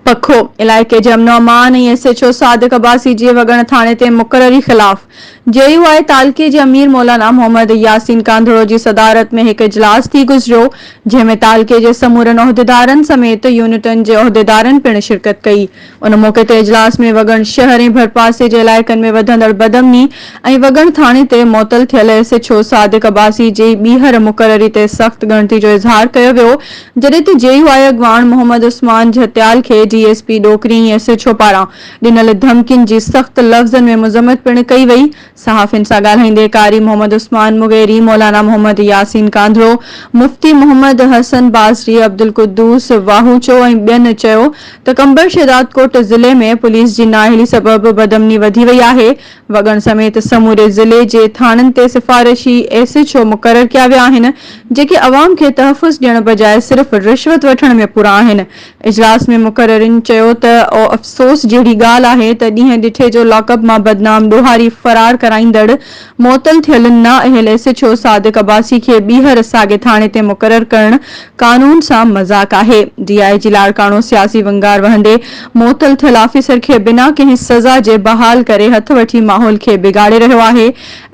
पखो इलाइक़े जे अमन अमान ऐं एसएचओ सादिक अब्बासी जे वगण थाणे ते मुक़ररी ख़िलाफ़ जेयूआई तालके जे अमीर मौलाना मोहम्मद यासीन कांधड़ो जी सदारत में हिकु इजलास थी गुज़रियो, जंहिंमें तालके जे समूरनि उहिदेदारनि समेत यूनिटनि जे उहिदेदारनि पिणु शिरकत कई। उन मौक़े ते इजलास में वगण शहर ऐं भरपासे जे इलाइक़नि में वधंदड़ बदअमनी ऐं वगण थाणे ते मुअतल थियल एसएचओ सादिक अब्बासी जी ॿीहर मुक़ररी ते सख़्त ॻणती जो इज़हार कयो वियो, जॾहिं त जेयूआई अॻवान मोहम्मद उस्मान झत्याल खे डीएसपी डोकरी ऐं एसएचओ पारां ॾिनल धमकियुनि जी सख़्त लफ़्ज़नि में मुज़म्मत पिणु कई वई। सहाफ़ियुनि सां ॻाल्हाईंदे कारी मोहम्मद उस्मान मुगेरी, मौलाना मोहम्मद यासीन कांधड़ो, मुफ्ती मोहम्मद हसन बाज़री, अब्दुल कुद्दूस वाहूचो ऐं ॿियनि चयो त कंबर शहदादकोट ज़िले में पुलिस जी नाअहली सबबि बदअमनी वधी वई आहे। वगण समेत समूरे ज़िले जे थाणनि ते सिफ़ारिशी एसएचओ मुक़रर कया विया आहिनि, जेके अवाम खे तहफ़ुज़ ॾियण बजाए सिर्फ़ रिश्वत वठण में पूरा आहिनि। इजलास में मुक़ररीन चयो त अफ़सोस जहिड़ी ॻाल्हि आहे त ॾींहं ॾिठे जो लॉकअप मां बदनाम ॾोहारी फरार कराईंदड़ मुअतल थियल नाअहल एसएचओ सादिक अब्बासी खे ॿीहर साॻे थाणे ते मुक़रर करणु क़ानून सां मज़ाक़ आहे। डीआईजी लाड़काणो सियासी वंगार वहंदे मुअतल थियल ऑफिसर खे बिना कंहिं सज़ा जे बहाल करे हथ वठी माहौल खे बिगाड़े रहियो आहे।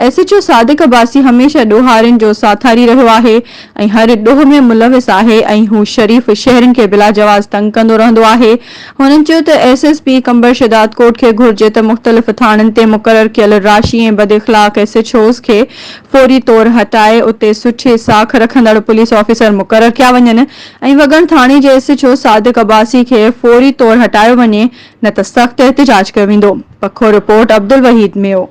एसएचओ सादिक अब्बासी हमेशह ॾोहारियुनि जो साथारी रहियो आहे ऐं हर ॾोह में मुलविस आहे ऐं हू शरीफ़ शहरनि खे बिला जवाज़ तंग कंदो रहंदो आहे। हुननि चयो त एसएसपी कंबर शहदादकोट खे घुर्जे त मुख़्तलिफ़ थाणनि ते मुक़रर कयल राशि ऐं बदइख़लाक़ एसएचओज़ खे फौरी तौर हटाए उते सुठी साख रखंदड़ पुलिस ऑफिसर मुक़रर कया वञनि ऐं वगण थाणे जे एसएचओ सादिक अब्बासी खे फौरी तौर हटायो वञे, न त सख़्त एहतिजाज कयो वेंदो। पखो रिपोर्ट अब्दुल वहीद मेयो।